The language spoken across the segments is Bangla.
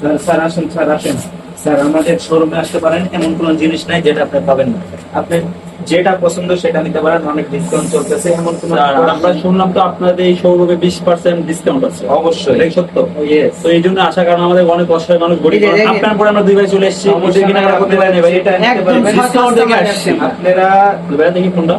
স্যার আসেন, স্যার আসেন। স্যার আমাদের শোরুমে আসতে পারেন, এমন কোনো জিনিস নাই যেটা আপনি পাবেন না। আপনি যেটা পছন্দ সেটা নিতে পারেন, অনেক ডিসকাউন্ট চলতেছে। এমন কোনো আমরা শুনলাম তো আপনাদের এই শোরুমে 20% ডিসকাউন্ট আছে। অবশ্যই এটাই সত্য। ইয়েস। তো এই জন্য আসার কারণে আমাদের অনেক অসহায় মানুষ গরিব মানুষ। আপনার পরে আমরা দুই ভাই চলে এসেছি, অবশ্যই কেনাকাটা করতে পারেন ভাই। এটা নিতে একদম পারবেন। ডিসকাউন্ট থেকে আসছি। আপনারা দুই ভাই দেখি ফোনটা।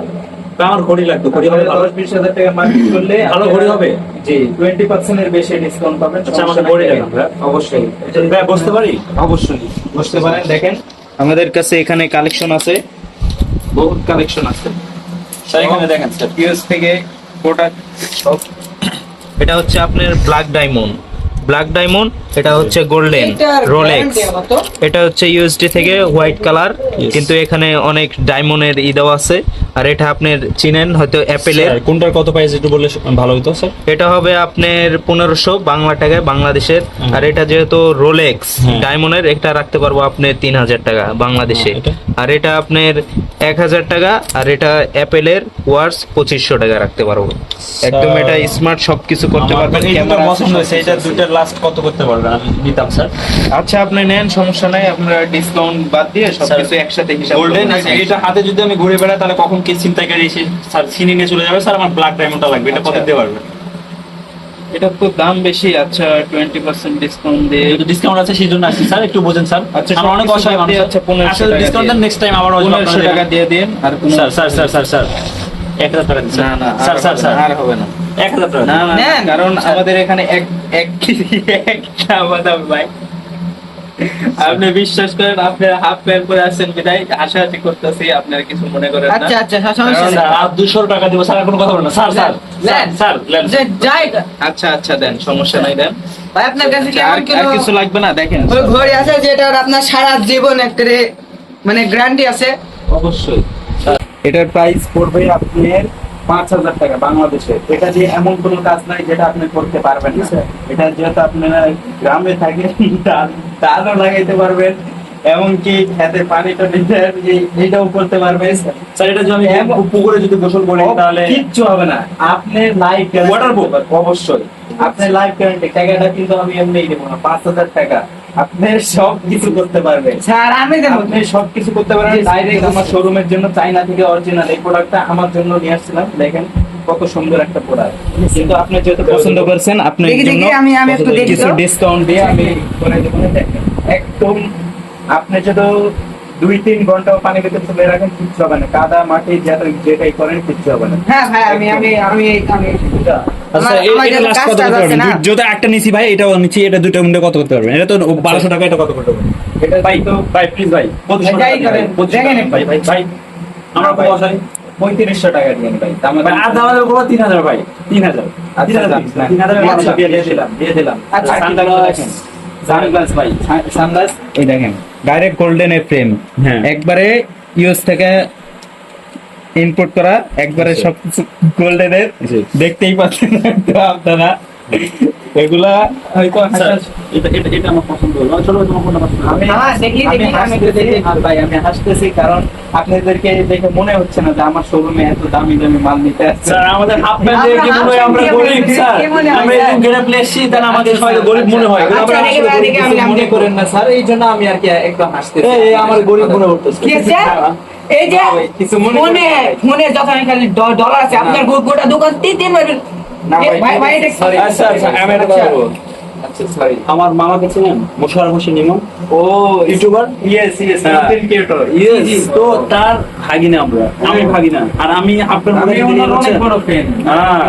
আমার ঘড়ি লাগতো, ঘড়ি হবে ভালো। 10-20 হাজার টাকা মার্কেট করলে ভালো ঘড়ি হবে? জি, 20% এর বেশি ডিসকাউন্ট পাবেন। আচ্ছা, আমাকে ঘড়ি দেখান ভাই। অবশ্যই ভাই বসতে পারি? অবশ্যই বুঝতে পারেন। দেখেন আমাদের কাছে এখানে কালেকশন আছে, বহুত কালেকশন আছে। স্যার এখানে দেখেন স্যার। ইউএস থেকে প্রোডাক্ট সব। এটা হচ্ছে আপনার ব্ল্যাক ডায়মন্ড, ব্ল্যাক ডায়মন্ড। এটা হচ্ছে গোল্ডেন রোলেক্স। এটা হচ্ছে ইউএসডি থেকে হোয়াইট কালার, কিন্তু এখানে অনেক ডায়মন্ডের ইদাও আছে। আর এটা আপনার চিনেন হয়তো অ্যাপেলের। স্যার, কোনটার কত প্রাইস একটু বললে ভালো হতো স্যার। এটা হবে আপনার 1500 বাংলা টাকায়, বাংলাদেশের। আর এটা যেহেতু রোলেক্স ডায়মন্ডের, এটা রাখতে পারবো আপনি 3000 টাকা বাংলাদেশে। এটা? আর এটা আপনার 1000 টাকা। আর এটা অ্যাপেলের ওয়ার্স 2500 টাকা রাখতে পারবো। একদম এটা স্মার্ট, সবকিছু করতে পারবেন। ক্যামেরা পছন্দ হয়েছে, এটা দুইটার লাস্ট কত করতে পারবেন? আমি নিতাম স্যার। আচ্ছা আপনি নেন, সমস্যা নাই। আপনারা ডিসকাউন্ট বাদ দিয়ে সবকিছু একসাথে হিসাব গোল্ডেন করবেন। এটা হাতে যদি আমি ঘুরে বেড়াই, তাহলে কখন কি ছিনতাইকারী এসে স্যার ছিনিয়ে নিয়ে চলে যাবে? স্যার আমার ব্ল্যাক ডায়মন্ডটা লাগবে, এটা কত আচ্ছা। দিতে পারবেন? এটা তো দাম বেশি। আচ্ছা 20% ডিসকাউন্ট দিয়ে যেহেতু ডিসকাউন্ট আছে সেই জন্য আসছি স্যার, একটু বোঝেন স্যার। আচ্ছা, আমরা অনেক অসহায় মানুষ। আচ্ছা 1500 টাকা ডিসকাউন্ট দেন, নেক্সট টাইম আবার 1500 টাকা দিয়ে দিন। আর কোনো sir sir sir sir sir 1000 টাকা দিন না না স্যার স্যার স্যার আর হবে না। 1000 টাকা না দিন। না নেন। কারণ আমাদের এখানে এক কেজি একটা বাদাম ভাই। আপনি বিশ্বাস করেন, আপনি হাফ প্যান্ট পরে আসছেন বিদায় হাসাহাসি করতেছি, আপনারা কিছু মনে করেন না। আচ্ছা আচ্ছা সমস্যা নেই। স্যার আর 200 টাকা দিব স্যার, আর কোনো কথা বলবেন না স্যার। স্যার নেন। Sir lane. যে যাই আচ্ছা আচ্ছা দেন, সমস্যা নাই দেন। ভাই আপনার কাছে কি আর এমন আর কোনো কিছু লাগবে না? দেখেন ওই ঘড়ি আছে যেটার আপনার সারা জীবন একটা মানে গ্যারান্টি আছে? অবশ্যই এটার প্রাইস পড়বে আপনার 5000 টাকা বাংলাদেশে। এটা যে এমন কোনো কাজ নাই যেটা আপনি করতে পারবেন না। এটা যেহেতু আপনারা গ্রামে থাকেন, ধানও লাগাইতে পারবেন, এমনকি খেতে পানিটা দিতে এটাও করতে পারবেন। স্যার এটা যদি আমি পুকুরে যদি গোসল করি তাহলে কিচ্ছু হবে না। আপনি লাইফ Waterproof? অবশ্যই আপনি লাইফ গ্যারান্টি। টাকাটা কিন্তু আমি এমনি দেবো না, 5000 টাকা। আপনি সব কিছু করতে পারবেন স্যার আমি দেবো। আপনি সবকিছু করতে পারেন। ডাইরেক্ট আমার শোরুমের জন্য, চাইনা থেকে অরিজিনাল এই প্রোডাক্টটা আমার জন্য নিয়ে আসছিলাম। দেখেন কত সুন্দর একটা প্রোডাক্ট। কিন্তু আপনি যেহেতু পছন্দ করছেন, আপনার দেখি, জন্য দেখি, আমি একটু দেখি কিছু তো। ডিসকাউন্ট দিয়ে আমি করে দেবো। দেখেন, একদম আপনি যদি 2-3 ঘন্টাও পানি ভিতরে তুলে রাখেন কিচ্ছু হবে না। কাদা মাটি যেটাই করেন কিচ্ছু হবে না। হ্যাঁ ভাই আমি আমি আমি আমি এটা আচ্ছা আমার এটা যেটা লাস্ট কত কাজটা করতে আছে পারবেন? না? যদি একটা নিছি ভাই, এটাও নিচ্ছি, এটা দুটো মিলে কত করতে পারবেন? এটা তো 1200 টাকা, এটা কত করতে পারবেন? এটা ভাই তো ভাই প্লিজ ভাই 2500 যাই টাকা করেন, দিন, 2500 দেখেন টাকা। ভাই ভাই ভাই আমরা ভাই, কত আসাই 3500 টাকা দিয়ে ভাই। ভাই আর দামাদের উপর 3000 ভাই 3000 আচ্ছা, 3000 আচ্ছা, দিয়ে দিলাম। আচ্ছা, আর কি দেখেন, সানগ্লাস ভাই, সানগ্লাস এই দেখেন, ডাইরেক্ট গোল্ডেন এর ফ্রেম। হ্যাঁ। একবারে ইউএস থেকে ইম্পোর্ট করা, একবারে সবকিছু গোল্ডেন এর। জি। দেখতেই পাচ্ছেন তো আপনারা, এগুলা হয়তো স্যার এটা এটা এটা আমার পছন্দ হলো। ছোট তোমার কোনটা পছন্দ? আমি হ্যাঁ, দেখি, আমি দেখি, আমি হাসতেছি। দেখি। আর ভাই আমি হাসতেছি কারণ আপনাদেরকে দেখে মনে হচ্ছে না যে আমার শোরুমে এত দামি দামি মাল নিতে আসছে। স্যার আমাদের হাফ প্যান্ট দিয়ে কি মনে হয় আমরা গরিব স্যার? কি মনে হয়, আমরা স্যার? এরকম গেরা প্লেসি তাহলে আমাদের সবাই গরিব মনে হয়। কিন্তু আমরা আচ্ছা, আসলে দেখি, গরিব দেখি, কিছু আমি মনে করেন না স্যার, এই জন্য আমি আর কি একদম হাসতেছি। এই আমার গরিব মনে করতেছে। কি আছে? এই যে কিছু মনে ফোনে করেন না। ফোনে যত আমি খালি ডলার আছে আপনার গোটা দোকান তিন মারবেন। না ভাই ভাই এটা sorry, আচ্ছা, আচ্ছা, আমি এটা আচ্ছা। বলবো। আচ্ছা সরি। আমার মামাকে চিনেন? মোশাররফ হোসেন ইমন, ও ইউটিউবার। ইয়েস ইয়েস, হ্যাঁ। Content creator. ইয়েস, তো তার ভাগিনা আমরা, আমি ভাগিনা। আর আমি আপনার মনে আমি ওনার অনেক বড় ফ্যান। হ্যাঁ,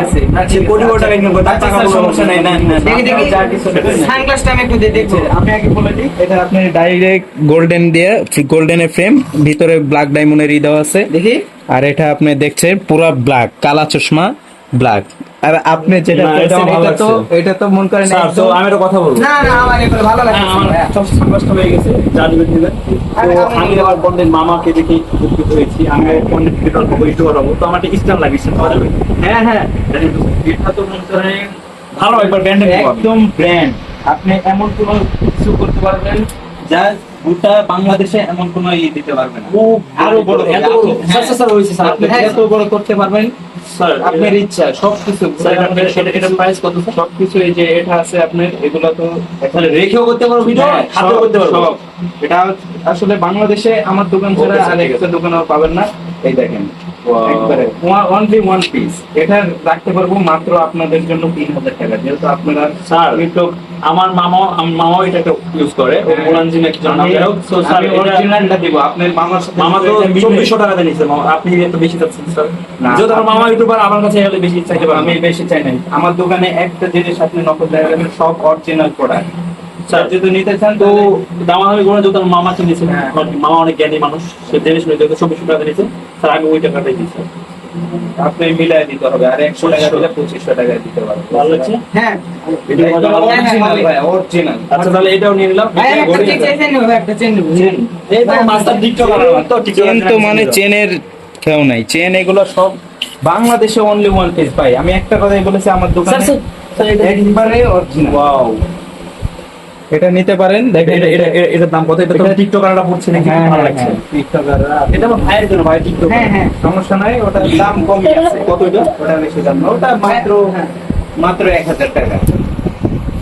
সে কোটি কোটি টাকা ইনকাম করে, তার টাকা কোনো সমস্যা নেই। না না দেখি দেখি যা কিছু দেখেন। সানগ্লাসটা আমি একটু দেখবো। আমি আগে বলে দিই, এটা আপনি ডাইরেক্ট গোল্ডেন দিয়ে, গোল্ডেনের ফ্রেম, ভিতরে ব্ল্যাক ডায়মন্ডের ই দেওয়া আছে। দেখি আর এটা আপনি দেখছেন পুরো ব্ল্যাক, কালা চশমা ব্ল্যাক। আর আপনি যেটা না, করছেন, এটাও ভালো এটা তো লাগছে। এটা তো মন করেন স্যার, তো একদম- আমি একটা কথা বলবো। না না আমার এগুলো ভালো লাগে আমার সব সাব্যস্ত হয়ে গেছে, যা দিবেন দিবেন। তো আমি আমার বন্ধের মামাকে দেখি উপকৃত হয়েছি। আমি কন্টেন্ট ক্রিয়েটর হবো, ইউটিউবার হবো, তো আমার একটা স্ট্যান্ড লাগে, স্ট্যান্ড পাওয়া যাবে? হ্যাঁ হ্যাঁ, এটা তো মনে করেন ভালো একবার ব্র্যান্ডে একদম ব্র্যান্ড। আপনি এমন কোনো কিছু করতে পারবেন যা গোটা বাংলাদেশে এমন কোনো দিতে পারবে না। আরো বড় এত বড় হ্যাঁ, স্যার হয়েছে স্যার আপনি এত বড় করতে পারবেন স্যার আপনার ইচ্ছা, সবকিছু স্যার এটা প্রাইস কত স্যার? সবকিছু এই যে এটা আছে আপনার, এগুলো তো তাহলে রেখেও করতে পারো ভিডিও, হ্যাঁ, হাতেও করতে পারো। সব। এটা আসলে বাংলাদেশে আমার দোকান ছাড়া Okay, আর ঠিক একটা দোকানেও পাবেন না। এই দেখেন Wow. একবারে অনলি ওয়ান পিস। এটা রাখতে পারবো মাত্র আপনাদের জন্য 3000 টাকা, যেহেতু আপনারা স্যার ইউটিউব আমার মামাও এটা ইউজ করে, ও মোলানজি নাকি জানা আমি যাই হোক। সো স্যার এটা অরিজিনালটা দিব আপনার মামার সাথে। মামা তো এটা মিলে- 2400 টাকা দিয়ে নিচ্ছে মামা, আপনি একটু বেশি চাচ্ছেন স্যার। না, যেহেতু আমার মামা ইউটিউবার, আমার কাছে এলে বেশি চাইতে পারবেন। আমি বেশি চাই নাই। আমার দোকানে একটা জিনিস আপনি নকল দেখাবেন, সব অরিজিনাল প্রোডাক্ট। স্যার যদি নিতে চান তো তো দামাদামি করে যেহেতু আমার মামা কিনেছে, হ্যাঁ। মামা অনেক জ্ঞানী মানুষ, সে জেনে শুনে যেহেতু 2400 টাকা দিয়েছে স্যার, আমি ওই টাকাটাই দিচ্ছি। আপনি মিলাই দিতে হবে, আর 100 টাকা দিলে 2500 টাকা দিতে পারবেন। ভালো লাগছে? হ্যাঁ এটা একদম ভালো লাগছে? অরিজিনাল ভাই, অরিজিনাল। আচ্ছা তাহলে এটাও নিয়ে নিলাম। ভাই একটা ঘড়ি চেক আছে। চেক নেব, একটা চেক নেব। এই তো মাস্টার টিকটক আর তো টিকটক চেন তো মানে চেনের কেউ নাই, চেন এগুলো সব বাংলাদেশে অনলি ওয়ান পিস ভাই। আমি একটা কথাই বলেছি, আমার স্যার দোকানে স্যার এটা একবারে অরিজিনাল। ওয়াও, এটা নিতে পারেন, দেখেন এটার দাম কত? এটা তো টিকটকাররা পড়ছে নাকি? হ্যাঁ, ভালো হ্যাঁ, লাগছে। হ্যাঁ, টিকটকাররা। এটা আমার ভাইয়ের জন্য, ভাই টিকটক। হ্যাঁ হ্যাঁ সমস্যা নাই, ওটার দাম কমই আছে। কত এটা? ওটা বেশি দাম না, ওটা মাত্র 1000 টাকা।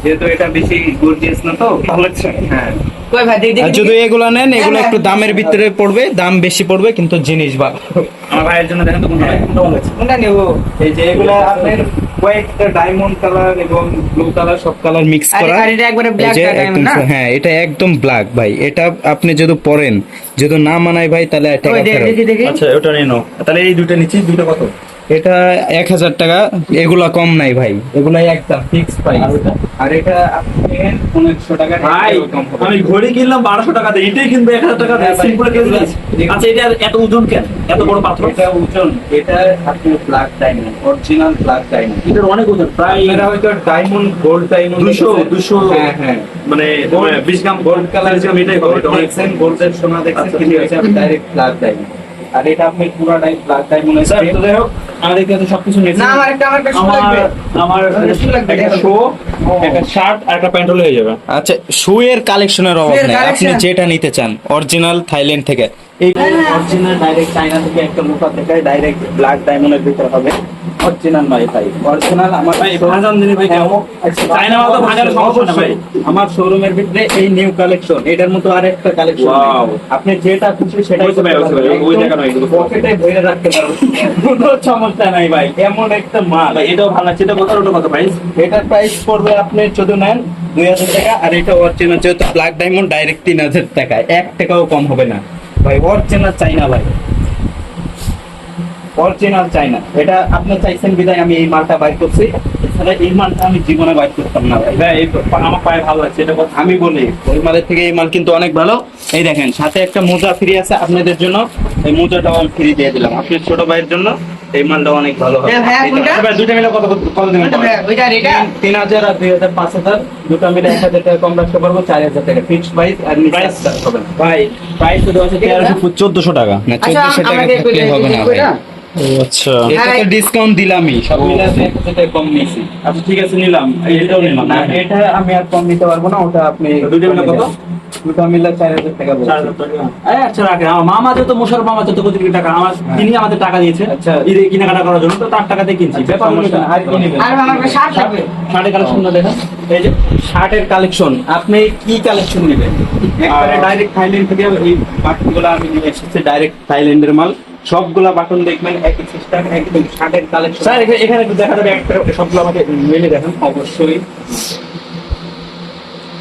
যেহেতু এটা বেশি গর্জিয়াস না, তো ভালো লাগছে। হ্যাঁ, কই ভাই দেখি আর যদি এগুলো নেন, এগুলো হ্যাঁ, একটু দামের ভিতরে পড়বে, দাম বেশি পড়বে, কিন্তু জিনিস ভালো। আমার ভাইয়ের জন্য দেখেন তো কোনটা কোনটা ভালো লাগছে। কোনটা নেব? এই যে এগুলো আপনার কয়েকটা ডায়মন্ড কালার এবং ব্লু কালার, সব কালার মিক্স করা। আর এটা একবারে এই ব্ল্যাক যে ডায়মন্ড একদম না? হ্যাঁ, এটা একদম ব্ল্যাক ভাই। এটা আপনি যদি পরেন, যদি না মানায় ভাই, তাহলে টাকা ওই ফেরত। দেখি দেখি আচ্ছা ওটা নিয়ে নাও। তাহলে এই দুইটা নিচ্ছি, দুইটা কত? এটা 1000 টাকা, এগুলা কম নাই ভাই, এগুলাই একদম ফিক্স প্রাইস। আর ওটা? আর এটা আপনি 1500 টাকা ভাই কম হবে। আমি ঘড়ি কিনলাম 1200 টাকা দিয়ে, এটাই কিনবো 1000 টাকা দিয়ে, হ্যাঁ ভাই, সিম্পল কেজি। এগুলো- আচ্ছা এটা এত ওজন কেন? এত বড় পাথর? এটা ওজন, এটা আপনি black diamond, original black diamond. এটার অনেক ওজন, প্রায় আপনারা হয়তো ডায়মন্ড, গোল্ড ডায়মন্ড 200 হ্যাঁ হ্যাঁ, মানে 20 গ্রাম গোল্ড কালার গ্রাম এটাই হবে। এটা অনেক দেখছেন, গোল্ডের সোনা দেখছেন, আচ্ছা, কিন্তু ঠিক এটা আছে। Direct black diamond. আর এটা আপনি পুরো ব্ল্যাক ডায়মন্ড। স্যার তো যাই হোক, আমাদের কাছে সবকিছু নিয়েছি। না আমার একটা শু আমার লাগবে। আমার একটা shoe লাগবে, একটা দেখো। শো, একটা শার্ট আর একটা প্যান্ট হলে হয়ে যাবে। আচ্ছা, শুয়ের কালেকশনের অভাব শুয়ের নেই, আপনি collection? যেটা নিতে চান অরিজিনাল থাইল্যান্ড থেকে। এই হ্যাঁ। অরিজিনাল ডাইরেক্ট চায়না থেকে একটা মুখা থেকে ডাইরেক্ট ব্ল্যাক ডায়মন্ডের ভিতর হবে, অরিজিনাল ভাই। অরিজিনাল আমার ভাই ভাজান দিনে ভাই কেমন? চায়না মাল তো ভাজার সমস্যা না ভাই। আমার শোরুমের ভিতরে এই নিউ কালেকশন, এটার মতো আরেকটা কালেকশন। Wow. আপনি যেটা খুশি সেটাই হয়েছে ভাই, হয়েছে ভাই, ওই জায়গা নয়, এগুলো। পকেটে ভরে রাখতে পারবেন, কোনো সমস্যা নাই ভাই। এমন একটা মাল। ভাই এটাও ভালো লাগছে, এটা কত? ওটা কত প্রাইস? এটার প্রাইস পড়বে আপনি যদি নেন 2000 টাকা, আর এটা অরিজিনাল যেহেতু ব্ল্যাক ডায়মন্ড ডাইরেক্ট 3000 টাকা, 1 টাকাও কম হবে না ভাই। অরিজিনাল চাইনা ভাই, অরিজিনাল চাইনা। এটা আপনি চাইছেন বিদায় আমি এই মালটা বাইর করছি, এছাড়া এই মালটা আমি জীবনে বাইর করতাম না ভাই। ভাই আমার পায়ে ভালো লাগছে, এটা কত? আমি বলি ওই মালের থেকে এই মাল কিন্তু অনেক ভালো। এই দেখেন, সাথে একটা মোজা ফ্রি আছে আপনাদের জন্য, এই মোজাটাও আমি ফ্রি দিয়ে দিলাম আপনার ছোট ভাইয়ের জন্য। এই মালটা অনেক ভালো হবে। এ ভাইয়া কোনটা? আচ্ছা ভাই দুইটা মিলে কত কত দিবেন? কোনটা ভাই? ওইটা আর এটা? 3000 আর 2000, 5000 দুটো মিলে 1000 টাকা কম রাখতে পারবো, 4000 টাকা ফিক্সড প্রাইস। আর নিচে Price? হবে না ভাই প্রাইস তো দেওয়া আছে 1400 টাকা। না, আচ্ছা 1400 টাকা আমাকে থাকলে হবে না ভাই। আচ্ছা এটা তো ডিসকাউন্ট দিলামই, সব মিলে 1000 টাকা কম নিয়েছি। আচ্ছা ঠিক আছে নিলাম, এটাও নিলাম। না, এটা আমি আর কম নিতে পারবো না, ওটা আপনি দুটো মিলে কত? দুটো মিলে 4000 টাকা বলছি। 4000 টাকা। আচ্ছা রাখেন, আমার মামা যত মশার মামা যত কোটি কোটি টাকা আমার, হ্যাঁ। তিনি আমাদের টাকা দিয়েছে আচ্ছা। ঈদে কেনাকাটা করার জন্য, তো তার টাকাতে কিনছি। আচ্ছা, ব্যাপার সমস্যা না। আর কি নেবেন? আর আমার একটা শার্ট লাগবে। শার্টের কালেকশনটা দেখেন, এই যে শার্টের কালেকশন, আপনি কি কালেকশন নেবেন? একবারে ডাইরেক্ট থাইল্যান্ড থেকে এই বাটনগুলো আমি নিয়ে এসেছি, ডাইরেক্ট থাইল্যান্ডের মাল। সবগুলা বাটন দেখবেন একই সিস্টেম, একদম শার্টের কালেকশন। স্যার এখানে একটু দেখা যাবে, একটা সবগুলো আমাকে মেলে দেখেন। অবশ্যই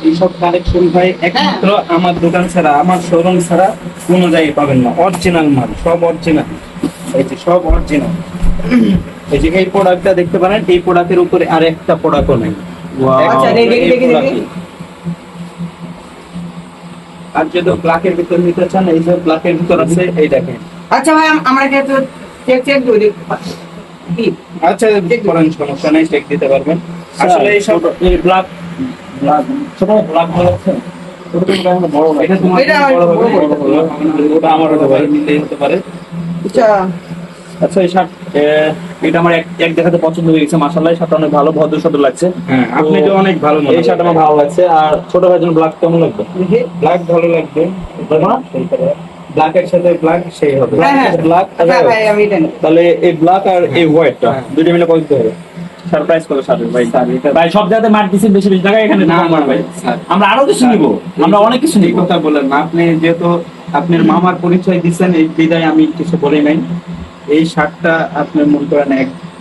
এইসব কালেকশন ভাই একমাত্র আমার দোকান ছাড়া, আমার শোরুম ছাড়া কোনো জায়গায় পাবেন না। অরিজিনাল মাল, সব অরিজিনাল। এই যে সব অরিজিনাল। এই যে এই প্রোডাক্টটা দেখতে পারেন, এই প্রোডাক্টের উপরে আর একটা প্রোডাক্টও নেই। আচ্ছা, দেখি, এই দেখি, দেখি। product-ই। আর যদি ব্ল্যাকের ভিতর নিতে চান, এই যে ব্ল্যাকের ভিতর আছে, এই দেখেন। আচ্ছা ভাই আমরা একটু চেক চেক দিই। কি? আচ্ছা, করেন, সমস্যা নেই, চেক দিতে পারবেন। আসলে এই সব এই ব্ল্যাক ছোট ব্ল্যাক ভালো আছে, ছোট বড় না। এটা তোমার এটা বড় হবে, বড়, বড় হবে। ওটা আমারও ভাই নিলেই হতে পারে। আচ্ছা আচ্ছা এই শার্ট এটা আমার এক দেখাতে পছন্দ হয়ে গেছে, মাশাআল্লাহ। শার্টটা অনেক ভালো, ভদ্র সদর লাগছে। হ্যাঁ, আপনি তো অনেক ভালো মনে এই শার্ট আমার ভালো লাগছে। আর ছোট ভাইয়ের জন্য ব্ল্যাক কেমন লাগবে? ব্ল্যাক ভালো লাগবে, ব্ল্যাকের সাথে ব্ল্যাক সেই হবে। হ্যাঁ, ব্ল্যাক হ্যাঁ ভাই আমি এটা নেব। তাহলে এই ব্ল্যাক আর এই হোয়াইটটা হ্যাঁ। দুটো মিলে কত দিতে হবে? শার্ট প্রাইস কত শার্টের ভাই? ভাই সব জায়গাতে মার দিচ্ছেন বেশি বেশি টাকা, এখানে না, কম মার ভাই। স্যার। আমরা আরো কিছু নিব, আমরা অনেক কিছু এই নিব। কথা বলেন না, আপনি যেহেতু আপনার মামার পরিচয় দিচ্ছেন, এই বিদায় আমি কিছু বলি নাই। এই শার্টটা আপনি মনে করেন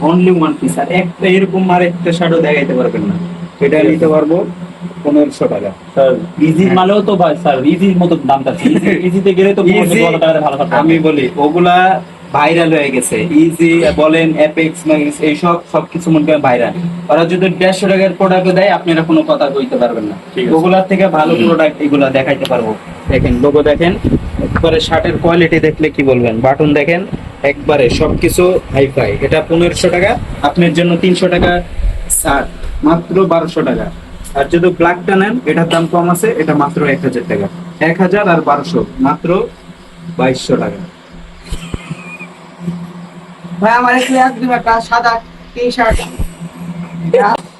অনলি ওয়ান পিস, আর একটা এরকম আর একটা শার্টও দেখাইতে পারবেন না। এটা নিতে পারবো 1500 টাকা। স্যার ইজি হ্যাঁ। মালেও তো ভাই স্যার ইজির মতো দাম চাচ্ছি। ইজিতে গেলে তো Easy, 1500 টাকাতে ভালো শার্ট আমি বলি ওগুলা ভাইরাল হয়ে গেছে। ইজি বলেন, অ্যাপেক্স এইসব সবকিছু মনে করেন ভাইরাল। ওরা যদি 150 টাকার প্রোডাক্ট দেয়, আপনারা কোনো কথা কইতে পারবেন না। ঠিক আছে। ওগুলার থেকে ভালো প্রোডাক্ট এগুলা দেখাইতে পারবো। দেখেন লোগো দেখেন, একবারে শার্টের কোয়ালিটি দেখলে কি বলবেন। বাটন দেখেন, একবারে সবকিছু হাইফাই। এটা 1500 টাকা, আপনার জন্য 300 টাকা ছাড়, মাত্র 1200 টাকা। আর যদি ব্ল্যাকটা নেন, এটার দাম কম আছে, এটা মাত্র 1000 টাকা। 1000 আর 1200 মাত্র 2200 টাকা। ভাই আমার একটু একদম একটা সাদা টি-শার্ট।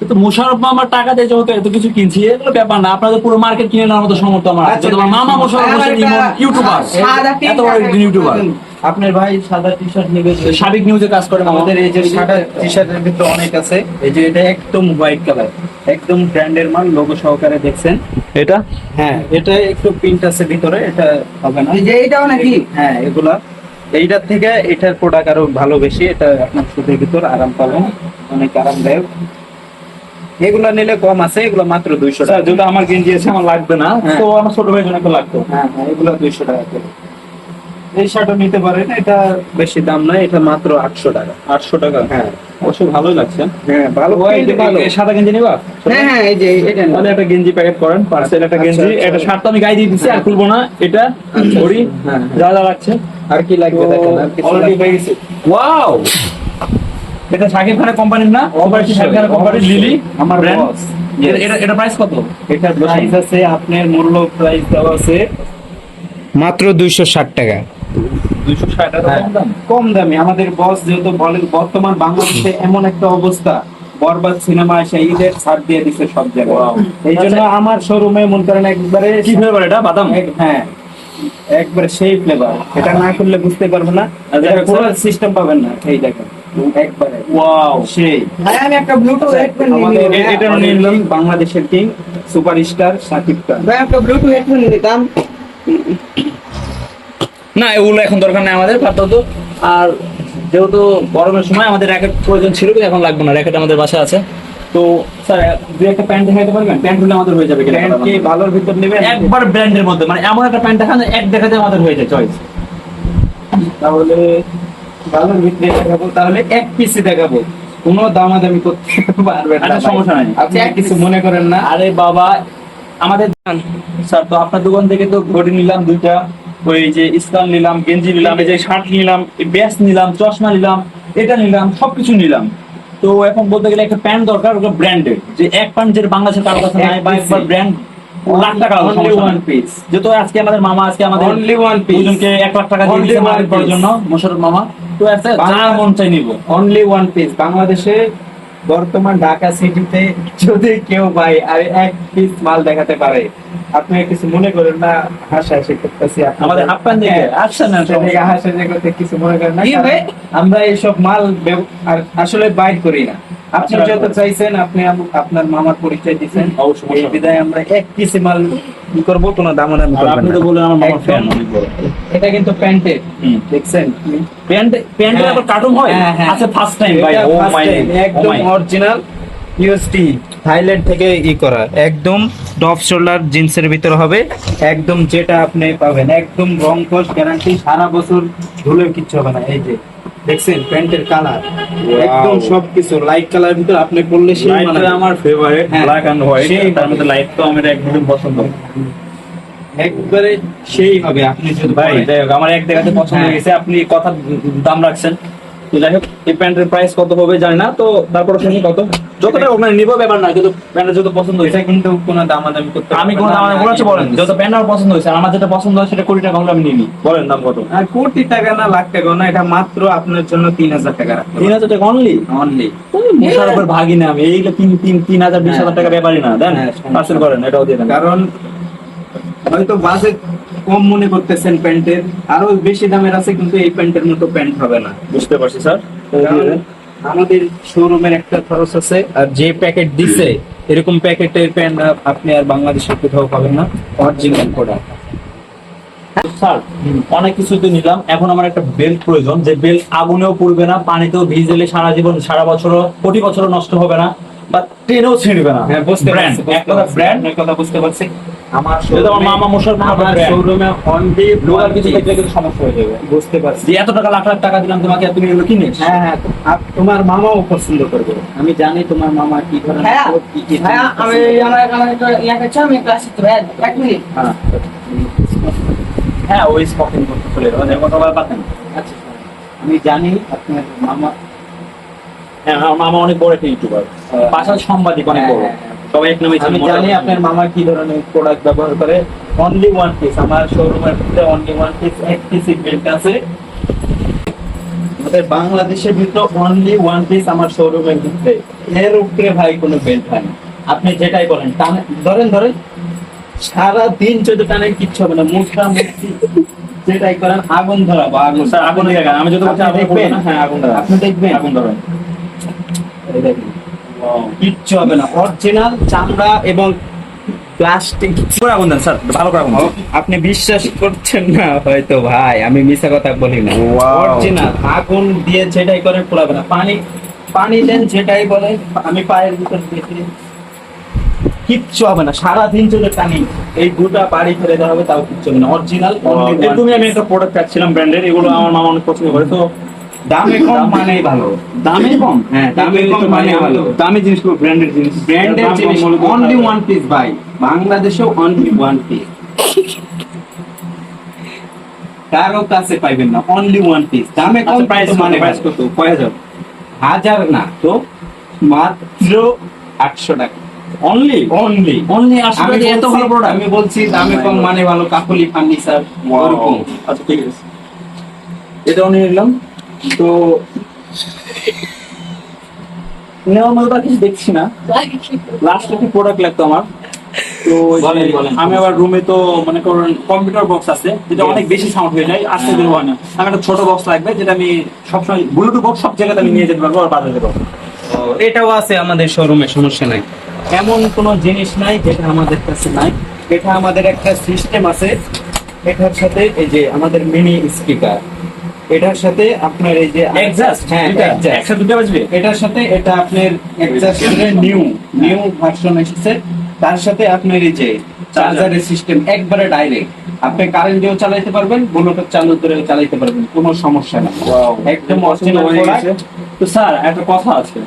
তো মোশাররফ মামার টাকা দিয়ে যেহেতু এত কিছু কিনছি, এগুলো ব্যাপার না। আপনাদের পুরো মার্কেট কিনে নেওয়ার মতো সমর্থ আমার আছে। আচ্ছা, যত আমার মামা মোশাররফ আমার হোসেন একটা ইমন ইউটিউবার, সাদা এত বড় একজন ইউটিউবার, আপনার ভাই সাদা টি শার্ট নেবে, সাবিক নিউজে কাজ করে মামা। আমাদের এই যে সাদা টি শার্টের ভিতরে অনেক আছে। এই যে এটা একদম হোয়াইট কালার, একদম ব্র্যান্ডের মাল, লোগো সহকারে দেখছেন। এটা হ্যাঁ, এটা একটু প্রিন্ট আছে ভিতরে, এটা হবে না। এই যে এইটাও নাকি? হ্যাঁ, এগুলা এইটার থেকে এটার প্রোডাক্ট আরো ভালো বেশি। এটা আপনার সুতির ভিতর আরাম পাবেন, অনেক আরামদায়ক। এগুলা নিলে কম আছে, এগুলা মাত্র 200 স্যার টাকা। যেহেতু আমার গেঞ্জি আছে, আমার লাগবে না, হ্যাঁ। তো আমার ছোট ভাইয়ের জন্য একটা লাগতো। হ্যাঁ হ্যাঁ, এগুলা 200 টাকা করে। এই শার্টও নিতে পারেন, এটা বেশি দাম নয়, এটা মাত্র 800 টাকা। 800 টাকা? হ্যাঁ অবশ্য ভালোই লাগছে। হ্যাঁ, ভালো এই ভালো। সাদা গেঞ্জি নিবা? হ্যাঁ হ্যাঁ এই যে এটা নেব। তাহলে একটা গেঞ্জি প্যাকেট করেন, পার্সেল একটা গেঞ্জি, আচ্ছা। একটা শার্ট তো আমি গায়ে দিয়ে দিচ্ছি, আর খুলবো না। এটা ঘড়ি হ্যাঁ, যা যা লাগছে আর কি লাগবে দেখেন, আর কিছু অলরেডি লাগবে? হয়ে গেছে। ওয়াও, এটা শাকিব খানের কোম্পানির না? অপারেশন শাকিব খানের কোম্পানির লিলি আমার ব্র্যান্ড। boss। এটা প্রাইস কত? এটার প্রাইস আছে, আপনার মূল্য প্রাইস দেওয়া আছে মাত্র 260 টাকা। 260 টাকা কম দাম। কম দামে আমাদের বস যেহেতু বলেন, বর্তমান বাংলাদেশে এমন একটা অবস্থা, বরবাদ সিনেমা এসে ঈদের ছাড় দিয়ে দিচ্ছে সব জায়গায়। Wow. এই জন্য আমার শোরুমে মনে করেন একবারে কি ফ্লেভার এটা? বাদাম? হ্যাঁ, একবারে সেই ফ্লেভার। এটা না করলে বুঝতে পারবেন না, দেখেন, পুরো সিস্টেম পাবেন না। এই দেখেন, একবারে ওয়াও, সেই। ভাই আমি একটা ব্লুটুথ হেডফোন নিয়ে আমাদের নিব। এটা নিলাম বাংলাদেশের কিং সুপারস্টার শাকিব খান। ভাই একটা ব্লুটুথ হেডফোন নিতাম। না এগুলো এখন দরকার নেই আমাদের, আপাতত। আর যেহেতু গরমের সময় আমাদের র্যাকেট প্রয়োজন ছিল, কিন্তু এখন লাগবে না, র্যাকেট আমাদের বাসায় আছে। তো স্যার দুই একটা প্যান্ট দেখাতে পারবেন? প্যান্ট হলে আমাদের হয়ে যাবে। প্যান্ট কি ভালোর ভিতর নেবেন? একবার ব্র্যান্ডের মধ্যে, মানে এমন একটা প্যান্ট দেখান এক দেখাতে আমাদের হয়ে যায় চয়েস। তাহলে ভালোর ভিতরে দেখাবো, তাহলে এক পিসে দেখাবো, কোনো দামাদামি করতে পারবেন না। আচ্ছা, সমস্যা নাই। আপনি কিছু মনে করেন না। আরে বাবা, আমাদের স্যার তো আপনার দোকান থেকে তো ঘড়ি নিলাম দুইটা, ওই যে স্কার্ট নিলাম, গেঞ্জি নিলাম, এই যে শার্ট নিলাম, ব্যাস নিলাম, চশমা নিলাম, এটা নিলাম, সবকিছু নিলাম। তো এখন বলতে গেলে একটা প্যান্ট দরকার, ওটা ব্র্যান্ডেড, যে এক প্যান্ট যেটা বাংলাদেশের কারো কাছে নাই, বা একবার ব্র্যান্ড লাখ টাকা Only one piece. যেহেতু আজকে আমাদের মামা, আজকে আমাদের Only one piece. দুজনকে 1 লাখ টাকা দিয়ে Only দিয়েছে one মার্কেট করার piece. জন্য, মোশাররফ মামা। তো একটা যা মন চাই নিব। Only one piece. বাংলাদেশে বর্তমান ঢাকা সিটিতে যদি কেউ ভাই আর এক পিস মাল দেখাতে পারে, আপনি কিছু মনে করেন না, হাসাহাসি করতেছি আমাদের হাফ প্যান্ট দেখে আচ্ছা না, হাসাহাসি করতে কিছু মনে করেন না। কি ভাই? আমরা এইসব মাল আর আসলে বাইর করি না। আপনি আচ্ছা, যত চাইছেন, আপনি আপনার মামার পরিচয় দিচ্ছেন, অবশ্যই, এই বিদায় আমরা এক পিসে মাল কি করবো, কোনো দামাদামি আর করবেন আপনি তো না। বললেন আমার মামার একদম। ফ্যান অনেক বড়। এটা কিন্তু প্যান্টের, হুম। দেখছেন? প্যান্টের আবার কার্টুন হয়? হ্যাঁ, হ্যাঁ। আচ্ছা, ফার্স্ট টাইম ভাই। এটা ও first মাই, time, একদম অরিজিনাল ইউএসডি থাইল্যান্ড থেকে করা, একদম টপ শোল্ডার জিন্সের ভিতর হবে, একদম যেটা আপনি পাবেন, একদম রং কস গ্যারান্টি, সারা বছর ধুলেও কিচ্ছু হবে না। এই যে দেখছেন প্যান্টের কালার, একদম সবকিছু লাইট কালার ভিতর আপনি পরলে সেই মানাবে। আমার ফেভারিট হ্যাঁ, ব্ল্যাক এন্ড হোয়াইট, সেই তার মধ্যে লাইট তো আমার একদম পছন্দ। একবারে সেই হবে আপনি যদি ভাই পরেন। যাই হোক, আমার এক দেখাতে পছন্দ হয়ে হ্যাঁ। গেছে। আপনি কথা দাম রাখছেন, তো যাই হোক এই প্যান্টের প্রাইস কত হবে জানি না, তো তারপরে শুনি কত যত টাকা ওখানে নিবো ব্যাপার না, কিন্তু প্যান্টের যত পছন্দ হয়েছে এটা কিন্তু কোনো দামাদামি করতে আমি কোনো দাম বলা হচ্ছে বলেন, যত প্যান্ট আমার পছন্দ হয়েছে, আর আমার যেটা পছন্দ হয় সেটা 20 টাকা হলে আমি নিয়ে নিই, বলেন দাম কত? আর কোটি টাকা না লাখ টাকা না, এটা মাত্র আপনার জন্য 3000 টাকা রাখতে 3000 টাকা অনলি? অনলি। মশার উপর ভাগি না আমি, এইগুলো 3000 20,000 টাকা ব্যাপারই না, দেন হ্যাঁ, পার্সেল করেন, এটাও দিয়ে দেন। কারণ হয়তো বাজেট কম মনে করতেছেন প্যান্টের, আরো বেশি দামের আছে, কিন্তু এই প্যান্টের মতো প্যান্ট হবে না। বুঝতে পারছি স্যার। কারণ আমাদের শোরুমের একটা খরচ আছে, আর যে প্যাকেট দিছে এরকম প্যাকেটের প্যান্ট আপনি আর বাংলাদেশে কোথাও পাবেন না, অরিজিনাল প্রোডাক্ট। স্যার অনেক কিছু তো নিলাম, এখন আমার একটা বেল্ট প্রয়োজন, যে বেল্ট আগুনেও পুড়বে না, পানিতেও ভিজলে সারা জীবন সারা বছরও কোটি বছরও নষ্ট হবে না, বা ট্রেনেও ছিঁড়বে না। হ্যাঁ, বুঝতে Brand, পারছি, এক কথা brand। আপনার কথা বুঝতে পারছি। আমার যেহেতু আমার মামা মশার কোনো আমার brand। শোরুমে অনলি লোকাল কিছু দেখলে কিন্তু সমস্যা হয়ে যাবে। বুঝতে পারছি। যে এত টাকা লাখ লাখ টাকা দিলাম তোমাকে, আর তুমি এগুলো কিনিস? হ্যাঁ হ্যাঁ, তোমার মামাও পছন্দ করবে, আমি জানি তোমার মামা কি ধরনের ভাইয়া, কি কি ভাইয়া, আমি আমার একটা ইয়াকে চাই, আমি ক্লাস শিখতে ভাইয়া, 1 মিনিট। হ্যাঁ। হ্যাঁ, ওই স্পকিং করতে চলে যাবে, যে কথা বলা পাতেন। আচ্ছা, আমি জানি আপনার মামা। হ্যাঁ, আমার মামা অনেক বড় একটা ইউটিউবার, পাশাপাশি সাংবাদিক অনেক বড়, হ্যাঁ, সবাই এক নামে আমি জানি আপনার মামা কি ধরনের প্রোডাক্ট ব্যবহার করে। অনলি ওয়ান পিস আমার শোরুমের মধ্যে অনলি ওয়ান পিস এক পিস বেল্ট আছে। আমাদের বাংলাদেশের ভিতরে অনলি ওয়ান পিস আমার শোরুমের ভিতরে, এর উপরে ভাই কোনো বেল্ট হয় না। আপনি যেটাই বলেন টানে, ধরেন সারা দিন যদি টানেন কিচ্ছু হবে না, মুখটা মুক্তি যেটাই করেন আগুন ধরাবো, আগুন। স্যার আগুন দিয়ে গেল, আমি যত বলছি আপনি আপনি দেখবেন? দেখবেন? হ্যাঁ, আগুন ধরা, আপনি দেখবেন? আগুন ধরা। এই দেখেন, কিচ্ছু হবে না, অরিজিনাল চামড়া এবং প্লাস্টিক। পুরো আগুন দেন স্যার, ভালো করে আগুন দেন। আপনি বিশ্বাস করছেন না হয়তো ভাই, আমি মিথ্যা কথা বলি না। Wow. অরিজিনাল আগুন দিয়ে যেটাই করে পোড়াবে না। পানি দেন যেটাই বলে, আমি পায়ের ভিতর দেখি কিচ্ছু হবে না। সারাদিন যদি টানি এই গোটা বাড়ি ফেলে দেওয়া হবে, তাও কিচ্ছু হবে না। অরিজিনাল তুমি আমি একটা প্রোডাক্ট পাচ্ছিলাম ব্র্যান্ডের, এগুলো আমার মামা অনেক পছন্দ করে, তো দামে কম মানেই ভালো। দামে কম। হ্যাঁ, দামে কম মানে ভালো। দামি জিনিসগুলো ব্র্যান্ডের জিনিস, ব্র্যান্ডের দাম কম জিনিস হলে তো অনলি ভালো। ওয়ান পিস ভাই, বাংলাদেশেও অনলি ওয়ান পিস, কারো কাছে পাইবেন না। অনলি ওয়ান পিস, দামে কম, প্রাইস কিন্তু মানে প্রাইস ভালো। কত? 5000 হাজার না তো, মাত্র 800 টাকা অনলি অনলি। অনলি 800 টাকা এত ভালো প্রোডাক্ট। আমি বলছি দামে কম মানে ভালো, কাকুলি ফার্নিচার ওরকম। আচ্ছা ঠিক আছে, এটাও নিয়ে নিলাম। তো নেওয়ার মতো আর কিছু দেখছি না, লাস্ট একটি প্রোডাক্ট লাগতো আমার। তো ওই যে বলেন। আমি আবার রুমে তো মনে করুন কম্পিউটার বক্স আছে, যেটা অনেক বেশি সাউন্ড হয়ে যায়, আসতে বের হয় না। আমার একটা ছোট বক্স লাগবে, যেটা আমি সবসময় ব্লুটুথ বক্স সব জায়গাতে আমি নিয়ে যেতে পারবো আর বাজাতে পারবো। এটাও আছে আমাদের শোরুমে, সমস্যা নাই। এমন কোনো জিনিস নাই যেটা আমাদের কাছে নাই। এটা আমাদের একটা সিস্টেম আছে, এটার সাথে এই যে আমাদের মিনি স্পিকার, এটার সাথে আপনার এই যে এক্সাস্ট, হ্যাঁ exhaust। একসাথে দুটো বাজবে। এটার সাথে এটা আপনার এক্সাস্টের নিউ ভার্সন এসেছে। তার সাথে আপনার এই যে চার্জারের সিস্টেম একবারে ডাইরেক্ট, আপনি কারেন্ট দিয়েও চালাতে পারবেন, ব্লুটুথ চালু করেও চালাতে পারবেন, কোনো সমস্যা নেই। একদম অরিজিনাল প্রোডাক্ট। তো স্যার একটা কথা আছে,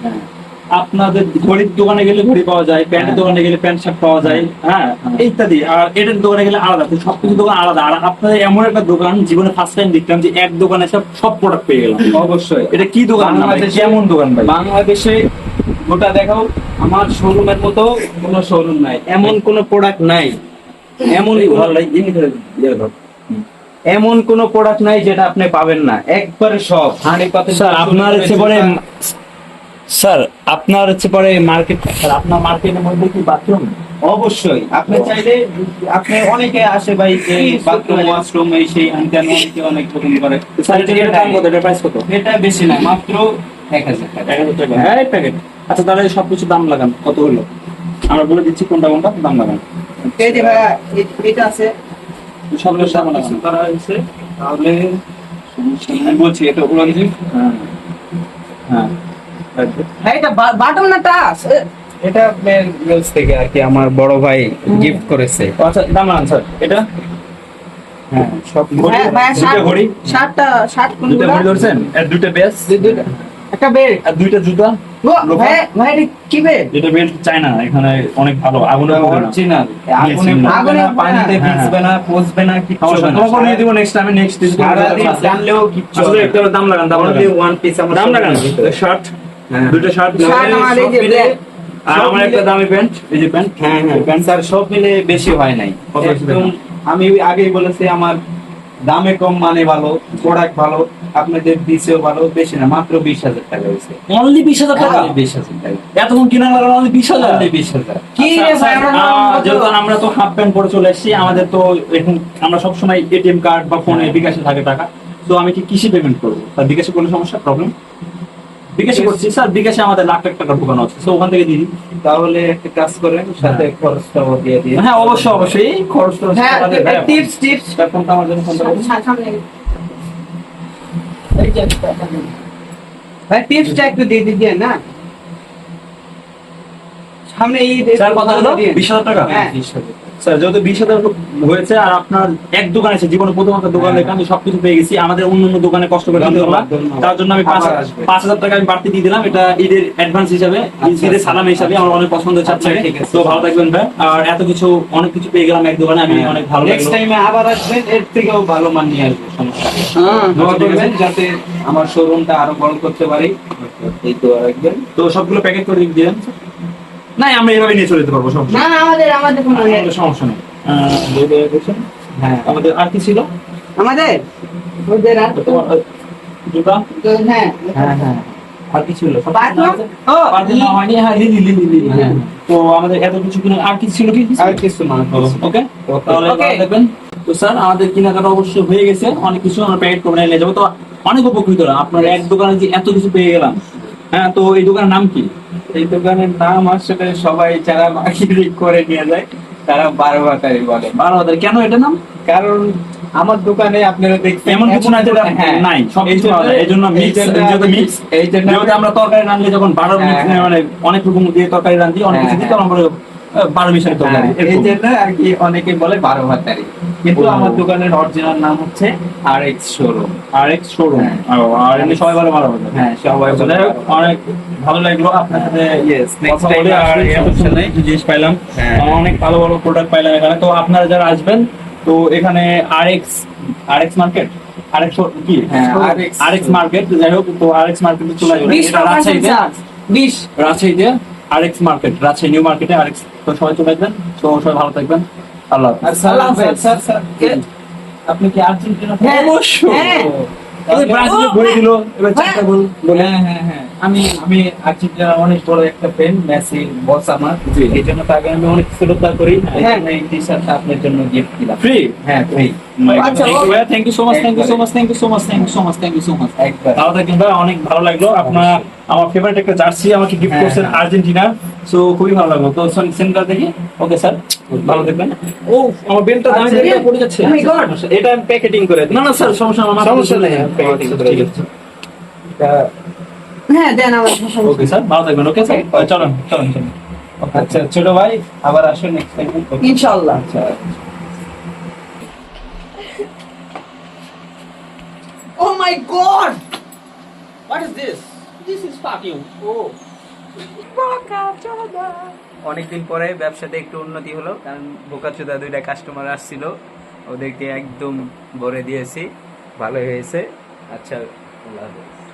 আপনাদের ঘড়ির দোকানে গেলে ঘড়ি পাওয়া যায়, প্যান্টের দোকানে গেলে প্যান্ট শার্ট পাওয়া যায়, হ্যাঁ ইত্যাদি। আর এটার দোকানে গেলে আলাদা, তো সবকিছু দোকান আলাদা। আর আপনাদের এমন একটা দোকান জীবনে ফার্স্ট টাইম দেখলাম, যে এক দোকানে সব প্রোডাক্ট পেয়ে গেলাম। অবশ্যই। এটা কি দোকান? বাংলাদেশে কেমন দোকান ভাই? বাংলাদেশে গোটা দেখাও, আমার শোরুমের মতো কোনো শোরুম নাই, এমন কোনো প্রোডাক্ট নাই, এমন এমন কোনো প্রোডাক্ট নাই যেটা আপনি পাবেন না। একবারে সব হাঁড়ি পাতে। স্যার আপনার হচ্ছে পরে, স্যার আপনার হচ্ছে পরে মার্কেট, স্যার আপনার মার্কেটের মধ্যে কি বাথরুম? অবশ্যই আপনি চাইলে, আপনি অনেকে আসে ভাই যে বাথরুম ওয়াশরুম এই সেই আনতেন, অনেকে অনেক রকম করে। স্যার এটার দাম কত? এটার প্রাইস কত? এটা বেশি না, মাত্র 1000 টাকা। 1000 টাকা। হ্যাঁ প্যাকেট। আচ্ছা তাহলে সবকিছু দাম লাগান, কত হলো আমরা বলে দিচ্ছি, কোনটা কোনটা দাম লাগান। এই যে ভাইয়া, এটা আছে। সব দাম লাগান। কিছু করা হয়েছে, তাহলে সমস্যা নেই। আমি বলছি এটা উড়ানজি। হ্যাঁ হ্যাঁ ভাই এটা বাটন না টাচ? এটা আপনার ইউএস থেকে আর কি আমার বড় ভাই গিফট করেছে। আচ্ছা দাম লাগান স্যার। এটা হ্যাঁ, সব ভাইয়া দুটো ঘড়ি, শার্ট কোনগুলো? দুটো ঘড়ি ধরছেন, এর দুটো বেস, দুইটা। একটা বেল্ট। আর দুইটা জুতা ভাই ভাই এটা কি বেল্ট? এটা বেল্ট চায়না, এখানে অনেক ভালো, আগুনে পুড়বে না। অরিজিনাল আগুনে Yes, পুড়বে না, আগুনে পানিতে হ্যাঁ, ভিজবে না, পচবে না, কিচ্ছু সমস্যা হবে নেই। না। তোমাকে নিয়ে দিব নেক্সট টাইমে, নেক্সট দিন সারাদিন টানলেও কিচ্ছু আসলে হবে না। একটা দাম লাগান, দাম Only লাগান, one piece আমার দাম সব লাগান। ভিতরে। শার্ট, হ্যাঁ। দুইটা শার্ট, শার্ট আমার এই যে সব মিলে- black। আর সব আমার মিলে- একটা দামি প্যান্ট, এই যে প্যান্ট। হ্যাঁ হ্যাঁ প্যান্ট স্যার, সব মিলে বেশি হয় নাই। কত বেশি একদম আমি আগেই বলেছি, আমার দামে কম মানে ভালো, প্রোডাক্ট ভালো, আপনাদের দিছেও ভালো, বেশি না, মাত্র 20,000 টাকা হয়েছে। অনলি 20,000 টাকা। Only 20,000 টাকা। এতক্ষণ কিনা লাগানো অনলি 20,000। Only 20,000 কি রে ভাই, আমরা যেহেতু আমরা তো হাফ প্যান্ট পরে চলে এসেছি, আমাদের তো এখন আমরা সবসময় এটিএম কার্ড বা ফোনে বিকাশে থাকে টাকা, তো আমি কি কিসে পেমেন্ট করবো? তার বিকাশে করলে সমস্যা, প্রবলেম? বিকাশে করছি স্যার, বিকাশে আমাদের লাখ লাখ টাকা ঢোকানো আছে, তো ওখান থেকে দিয়ে দিই। তাহলে একটা কাজ করেন, সাথে খরচটাও দিয়ে দিয়ে। হ্যাঁ অবশ্যই অবশ্যই, এই খরচ তো হ্যাঁ টিপস ফোনটা আমার জন্য ফোনটা করুন। সামনে এই যে ভাই টিপসটা একটু দিয়ে দিবেন না, সামনে এই স্যার কথা হলো 20,000 টাকা। হ্যাঁ। 20,000 স্যার যেহেতু 20,000 হয়েছে, আর আপনার এক দোকান আছে, জীবনে প্রথম একটা দোকান দেখে আমি সবকিছু পেয়ে গেছি, আমাদের অন্য অন্য দোকানে কষ্ট করে কিনতে হলো না। ধন্যবাদ। তার জন্য আমি আবার আসবেন। 5,000 টাকা আমি বাড়তি দিয়ে দিলাম, এটা ঈদের অ্যাডভান্স হিসাবে, ঈদের সালাম হিসাবে। আমার অনেক পছন্দ হচ্ছে আচ্ছা, আপনাকে, ঠিক আছে। তো ভালো থাকবেন ভাই। আর এত কিছু, অনেক কিছু পেয়ে গেলাম এক দোকানে, আমি অনেক ভালো নেক্সট লাগলো। টাইমে আবার আসবেন, এর থেকেও ভালো মান নিয়ে আসবো, সমস্যা নেই। হ্যাঁ দোয়া ঠিক আছে। করবেন যাতে আমার শোরুমটা আরো বড় করতে পারি, এই দোয়া রাখবেন। তো সবগুলো প্যাকেট করে দিলেন? না আমরা এভাবে নিয়ে চলে যেতে পারবো, সমস্যা না না আমাদের কোনো নেই। আমাদের সমস্যা নেই। দেখছেন? হ্যাঁ আমাদের আর কি ছিল? আমাদের ওদের আর তোমার জুতা, হ্যাঁ হ্যাঁ হ্যাঁ আর কি ছিল? বাথরুম ও পার্টি না হয়নি, হ্যাঁ লিলি। হ্যাঁ। তো আমাদের এত কিছু কিনে আর কি ছিল কি? আর কিছু না, ওকে, তাহলে Okay. ভালো থাকবেন। তো স্যার আমাদের কেনাকাটা অবশ্যই হয়ে গেছে, অনেক কিছু আমরা প্যাকেট করে নিয়ে যাবো, তো অনেক উপকৃত হলাম। আপনার এক দোকানে যে এত কিছু পেয়ে গেলাম। হ্যাঁ, তো এই দোকানের নাম কি? এই দোকানের নাম আসলে সবাই যারা মার্কেটিং করে নিয়ে যায় তারা 12 ভাতারি বলে। 12,000। কেন এটা নাম? কারণ আমার দোকানে আপনারা দেখছেন এমন কিছু নাই যেটা নাই, সব কিছু পাওয়া যায়। এই জন্য মিক্স, যেহেতু মিক্স, এই জন্য যেহেতু আমরা তরকারি রাঁধলে যখন 12 মিক্স, হ্যাঁ। মানে অনেক রকম দিয়ে তরকারি রাঁধি, অনেক কিছু দিই, তখন আমরা 12 মিশালি তরকারি। এই এরকম। জন্য আর কি অনেকে বলে 12 ভাতারি, কিন্তু ও। আমার দোকানের অরিজিনাল নাম হচ্ছে RX শোরুম। আরেক শোরুম। হ্যাঁ। আর এমনি সবাই ভালো ভালো বলে। হ্যাঁ সবাই আচ্ছা, বলে যাই হোক, অনেক ভালো লাগলো আপনার সাথে Yes, next কথা time বলে, আর আসলে এত সমস্যা সুন্দর নেই। কিছু জিনিস পাইলাম। হ্যাঁ। অনেক ভালো ভালো প্রোডাক্ট পাইলাম এখানে। তো আপনারা যারা আসবেন, তো এখানে আরএক্স মার্কেট, আরএক্স কি? হ্যাঁ, আরএক্স মার্কেট, যাই হোক, তো আরএক্স মার্কেটে চলে আসবেন। 20 এটা রাজশাহীতে, 20 রাজশাহীতে আরএক্স মার্কেট, রাজশাহী নিউ মার্কেটে আরএক্স। তো সবাই চলে আসবেন, তো সবাই ভালো থাকবেন, আল্লাহ হাফেজ। আর স্যার আল্লাহ হাফেজ। স্যার আপনি কি আর্জেন্টিনা হ্যাঁ, অবশ্যই। হ্যাঁ। এই ব্রাজিলে ঘুরে দিল, এবার চারটা গোল। হ্যাঁ আমি আর্জেন্টিনার অনেক বড় একটা ফ্যান, মেসির বস আমার, জি। এই জন্য তাকে আমি অনেক শ্রদ্ধা করি। এই হ্যাঁ। জন্য এই টি-শার্টটা আপনার জন্য গিফট দিলাম। ফ্রি? হ্যাঁ ফ্রি। আচ্ছা, thank you so much, thank you so much, thank you so much, thank you so much, thank you so much. একবার ভালো থাকবেন ভাই, অনেক ভালো লাগলো। আপনার আমার ফেভারিট একটা জার্সি আমাকে গিফট হ্যাঁ, করছেন হ্যাঁ। আর্জেন্টিনার, সো খুবই ভালো লাগলো। তো সেন্টার দেখি। ওকে স্যার, ভালো থাকবেন। ও আমার বেলটা দামি আচ্ছা, বেলটা পড়ে যাচ্ছে। Oh my God. এটা আমি প্যাকেটিং করে দিই। না না স্যার, সমস্যা আমার সমস্যা নেই, আমি প্যাকেটিং করে ঠিক দিই। আছে। এটা- হ্যাঁ দেন আমার ওকে স্যার, ভালো থাকবেন। ওকে স্যার, চলুন চলুন চলুন। আচ্ছা ছোট ভাই, আবার আসুন নেক্সট টাইম। ইনশাআল্লাহ। আচ্ছা Oh my God! What is this? This is perfume. Oh. অনেকদিন পরে ব্যবসাতে একটু উন্নতি হলো, কারণ বোকাচোদা 2টা কাস্টমার আসছিল, ওদেরকে একদম ভরে দিয়েছি, ভালো হয়েছে। আচ্ছা আল্লাহ হাফেজ।